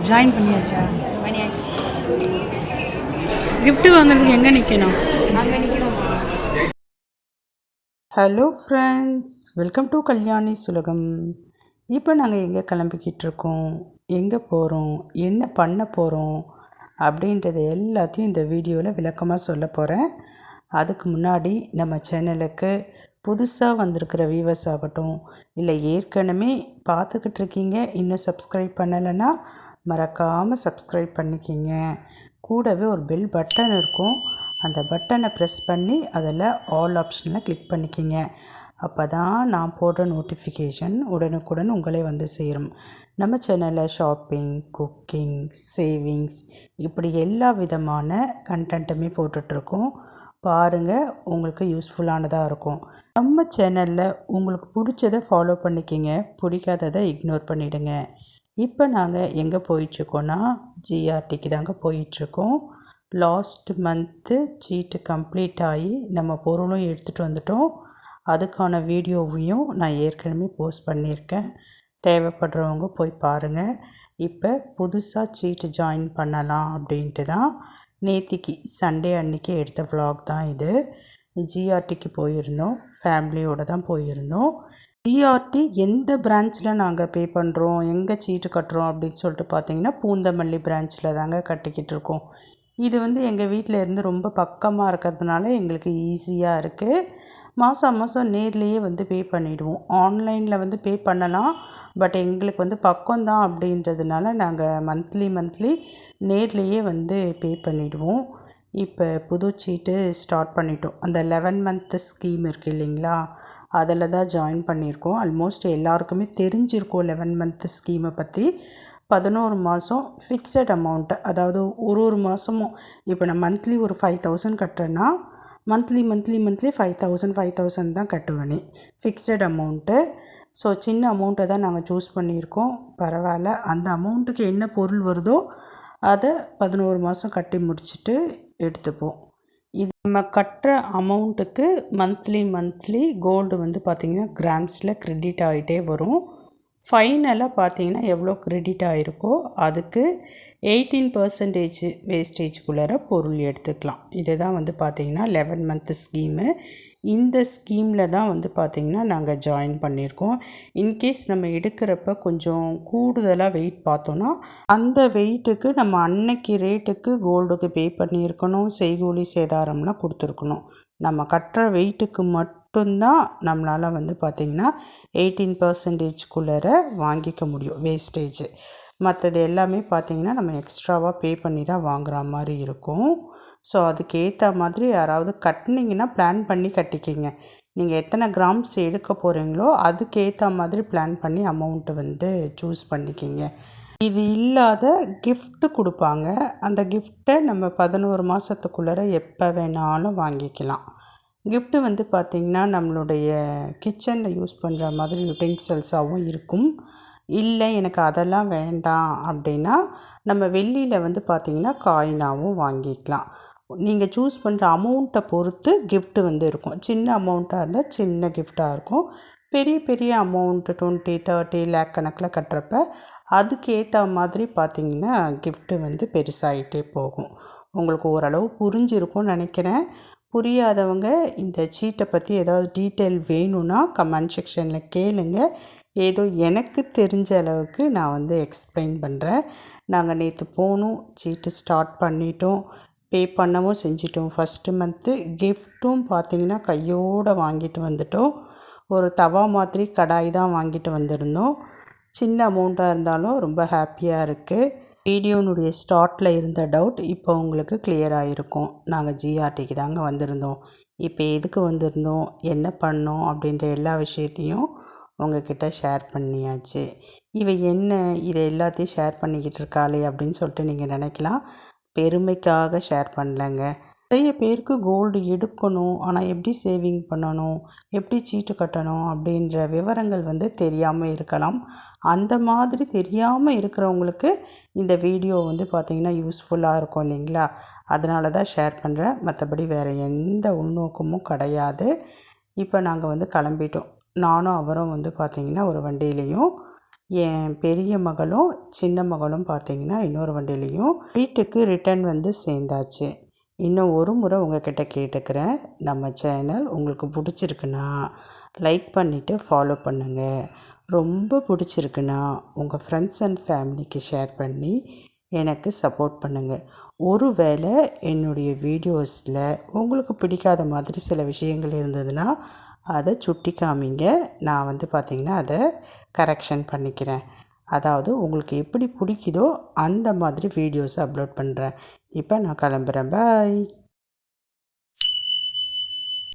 Join பண்ணியாச்சா? பண்ணியாச்சு. Gift வாங்குறதுக்கு எங்கே நிற்கணும்? அங்கே நிற்கணுமா? Hello friends, welcome to Kalyani சுலகம். இப்போ நாங்கள் எங்கே கிளம்பிக்கிட்டு இருக்கோம், எங்கே போகிறோம், என்ன பண்ண போகிறோம் அப்படின்றது எல்லாத்தையும் இந்த வீடியோவில் விளக்கமாக சொல்ல போகிறேன். அதுக்கு முன்னாடி நம்ம சேனலுக்கு புதுசாக வந்திருக்கிற வியூவர்ஸ் ஆகட்டும், இல்லை ஏற்கனவே பார்த்துக்கிட்டு இருக்கீங்க இன்னும் சப்ஸ்கிரைப் பண்ணலைன்னா மறக்காமல் சப்ஸ்கிரைப் பண்ணிக்கிங்க. கூடவே ஒரு பெல் பட்டன் இருக்கும், அந்த பட்டனை ப்ரெஸ் பண்ணி அதில் ஆல் ஆப்ஷனில் கிளிக் பண்ணிக்கிங்க. அப்போ தான் நான் போடுற நோட்டிஃபிகேஷன் உடனுக்குடன் உங்களே வந்து சேரும். நம்ம சேனலில் ஷாப்பிங், குக்கிங், சேவிங்ஸ் இப்படி எல்லா விதமான கண்டென்ட்டுமே போட்டுட்ருக்கோம். பாருங்கள், உங்களுக்கு யூஸ்ஃபுல்லானதாக இருக்கும். நம்ம சேனலில் உங்களுக்கு பிடிச்சதை ஃபாலோ பண்ணிக்கிங்க, பிடிக்காததை இக்னோர் பண்ணிவிடுங்க. இப்போ நாங்கள் எங்கே போயிட்டுருக்கோன்னா ஜிஆர்டிக்கு தாங்க போயிட்டுருக்கோம். லாஸ்ட் மந்த்து சீட்டு கம்ப்ளீட் ஆகி நம்ம பொருளும் எடுத்துகிட்டு வந்துட்டோம். அதுக்கான வீடியோவையும் நான் ஏற்கனவே போஸ்ட் பண்ணியிருக்கேன், தேவைப்படுறவங்க போய் பாருங்கள். இப்போ புதுசாக சீட்டு ஜாயின் பண்ணலாம் அப்படின்ட்டு தான் நேத்திக்கு சண்டே அன்றைக்கி எடுத்த விலாக் தான் இது. ஜிஆர்டிக்கு போயிருந்தோம், ஃபேமிலியோடு தான் போயிருந்தோம். ஜிஆர்டி எந்த பிரான்ச்சில் நாங்கள் பே பண்ணுறோம், எங்கே சீட்டு கட்டுறோம் அப்படின்னு சொல்லிட்டு பார்த்தீங்கன்னா பூந்தமல்லி பிரான்ச்சில் தாங்க கட்டிக்கிட்டு இருக்கோம். இது வந்து எங்கள் வீட்டில் இருந்து ரொம்ப பக்கமாக இருக்கிறதுனால எங்களுக்கு ஈஸியாக இருக்குது. மாதம் மாதம் நேர்லேயே வந்து பே பண்ணிவிடுவோம். ஆன்லைனில் வந்து பே பண்ணலாம், பட் எங்களுக்கு வந்து பக்கம்தான் அப்படின்றதுனால நாங்கள் மந்த்லி நேர்லேயே வந்து பே பண்ணிவிடுவோம். இப்போ புது சீட்டு ஸ்டார்ட் பண்ணிட்டோம். அந்த 11 மந்த்து ஸ்கீம் இருக்குது இல்லைங்களா, அதில் தான் ஜாயின் பண்ணியிருக்கோம். ஆல்மோஸ்ட் எல்லாருக்குமே தெரிஞ்சிருக்கும் 11 மந்த்து ஸ்கீமை பற்றி. 11 மாதம் ஃபிக்ஸட் அமௌண்ட்டு, அதாவது ஒரு மாதமும் இப்போ நான் மந்த்லி ஒரு 5000 கட்டுறேன்னா மந்த்லி 5000 தான் கட்டுவேனே, ஃபிக்ஸட் அமௌண்ட்டு. ஸோ சின்ன அமௌண்ட்டை தான் நாங்கள் சூஸ் பண்ணியிருக்கோம். பரவாயில்ல, அந்த அமௌண்ட்டுக்கு என்ன பொருள் வருதோ அதை 11 மாதம் கட்டி முடிச்சுட்டு எடுத்துப்போம். இது நம்ம கட்டுற அமௌண்ட்டுக்கு மந்த்லி கோல்டு வந்து பார்த்திங்கன்னா கிராம்ஸில் கிரெடிட் ஆகிட்டே வரும். ஃபைனலாக பார்த்தீங்கன்னா எவ்வளோ கிரெடிட் ஆகிருக்கோ அதுக்கு 18% வேஸ்டேஜ்குள்ளார பொருள் எடுத்துக்கலாம். இதை தான் வந்து பார்த்திங்கன்னா 11 மந்த்து ஸ்கீமு. இந்த ஸ்கீமில் தான் வந்து பார்த்திங்கன்னா நாங்கள் ஜாயின் பண்ணியிருக்கோம். இன்கேஸ் நம்ம எடுக்கிறப்ப கொஞ்சம் கூடுதலாக வெயிட் பார்த்தோன்னா அந்த வெயிட்டுக்கு நம்ம அன்னைக்கு ரேட்டுக்கு கோல்டுக்கு பே பண்ணியிருக்கணும், செய்கூலி சேதாரம்லாம் கொடுத்துருக்கணும். நம்ம கட்டுற வெயிட்டுக்கு மட்டும்தான் நம்மளால் வந்து பார்த்திங்கன்னா 18%குள்ளார வாங்கிக்க முடியும் வேஸ்டேஜ். மற்றது எல்லாமே பார்த்திங்கன்னா நம்ம எக்ஸ்ட்ராவாக பே பண்ணி தான் வாங்குகிற மாதிரி இருக்கும். ஸோ அதுக்கேற்ற மாதிரி யாராவது கட்டினீங்கன்னா பிளான் பண்ணி கட்டிக்கிங்க. நீங்கள் எத்தனை கிராம்ஸ் எடுக்க போகிறீங்களோ அதுக்கேற்ற மாதிரி பிளான் பண்ணி அமௌண்ட்டு வந்து சூஸ் பண்ணிக்கிங்க. இது இல்லாத கிஃப்ட்டு கொடுப்பாங்க. அந்த கிஃப்ட்டை நம்ம 11 மாதத்துக்குள்ளார எப்போ வேணாலும் வாங்கிக்கலாம். கிஃப்ட்டு வந்து பார்த்திங்கன்னா நம்மளுடைய கிச்சனில் யூஸ் பண்ணுற மாதிரி யுட்டென்சில்ஸாகவும் இருக்கும். இல்லை எனக்கு அதெல்லாம் வேண்டாம் அப்படின்னா நம்ம வெள்ளியில் வந்து பார்த்திங்கன்னா காயினாகவும் வாங்கிக்கலாம். நீங்கள் சூஸ் பண்ணுற அமௌண்ட்டை பொறுத்து கிஃப்ட்டு வந்து இருக்கும். சின்ன அமௌண்ட்டாக இருந்தால் சின்ன கிஃப்டாக இருக்கும். பெரிய அமௌண்ட்டு 20, 30 லேக் கணக்கில் கட்டுறப்ப அதுக்கேற்ற மாதிரி பார்த்திங்கன்னா கிஃப்ட்டு வந்து பெருசாகிட்டே போகும். உங்களுக்கு ஓரளவு புரிஞ்சிருக்கும்னு நினைக்கிறேன். புரியாதவங்க இந்த சீட்டை பற்றி ஏதாவது டீட்டெயில் வேணும்னா கமெண்ட் செக்ஷனில் கேளுங்க. ஏதோ எனக்கு தெரிஞ்ச அளவுக்கு நான் வந்து எக்ஸ்பிளைன் பண்ணுறேன். நாங்கள் நேற்று போனோம், சீட்டு ஸ்டார்ட் பண்ணிட்டோம், பே பண்ணவும் செஞ்சிட்டோம். ஃபஸ்ட்டு மந்த்து கிஃப்ட்டும் பார்த்திங்கன்னா கையோடு வாங்கிட்டு வந்துட்டோம். ஒரு தவா மாதிரி கடாய் தான் வாங்கிட்டு வந்திருந்தோம். சின்ன அமௌண்ட்டாக இருந்தாலும் ரொம்ப ஹாப்பியாக இருக்குது. வீடியோனுடைய ஸ்டார்ட்டில் இருந்த டவுட் இப்போ உங்களுக்கு கிளியர் ஆகிருக்கும். நாங்கள் ஜிஆர்டிக்கு தாங்க வந்திருந்தோம். இப்போ எதுக்கு வந்திருந்தோம், என்ன பண்ணோம் அப்படின்ற எல்லா விஷயத்தையும் உங்ககிட்ட ஷேர் பண்ணியாச்சு. என்ன இதை எல்லாத்தையும் ஷேர் பண்ணிக்கிட்டு இருக்காளே அப்படின்னு சொல்லிட்டு நீங்கள் நினைக்கலாம். பெருமைக்காக ஷேர் பண்ணலைங்க. நிறைய பேருக்கு கோல்டு எடுக்கணும், ஆனால் எப்படி சேவிங் பண்ணணும், எப்படி சீட்டு கட்டணும் அப்படின்ற விவரங்கள் வந்து தெரியாமல் இருக்கலாம். அந்த மாதிரி தெரியாமல் இருக்கிறவங்களுக்கு இந்த வீடியோ வந்து பார்த்திங்கன்னா யூஸ்ஃபுல்லாக இருக்கும் இல்லைங்களா, அதனால தான் ஷேர் பண்ணுறேன். மற்றபடி வேறு எந்த உள்நோக்கமும் கிடையாது. இப்போ நாங்கள் வந்து கிளம்பிட்டோம். நானும் அவரும் வந்து பார்த்திங்கன்னா ஒரு வண்டியிலையும் என் பெரிய மகளும் சின்ன மகளும் பார்த்திங்கன்னா இன்னொரு வண்டியிலையும் வீட்டுக்கு ரிட்டர்ன் வந்து சேர்ந்தாச்சு. இன்னும் ஒரு முறை உங்கள்கிட்ட கேட்டுக்கிறேன், நம்ம சேனல் உங்களுக்கு பிடிச்சிருக்குன்னா லைக் பண்ணிவிட்டு ஃபாலோ பண்ணுங்கள். ரொம்ப பிடிச்சிருக்குன்னா உங்கள் ஃப்ரெண்ட்ஸ் அண்ட் ஃபேமிலிக்கு ஷேர் பண்ணி எனக்கு சப்போர்ட் பண்ணுங்கள். ஒருவேளை என்னுடைய வீடியோஸில் உங்களுக்கு பிடிக்காத மாதிரி சில விஷயங்கள் இருந்ததுன்னா அதை சுட்டி காமிங்க. நான் வந்து பார்த்திங்கன்னா அதை கரெக்ஷன் பண்ணிக்கிறேன். அதாவது உங்களுக்கு எப்படி பிடிக்குதோ அந்த மாதிரி வீடியோஸை அப்லோட் பண்ணுறேன். இப்போ நான் கிளம்புறேன். பாய்.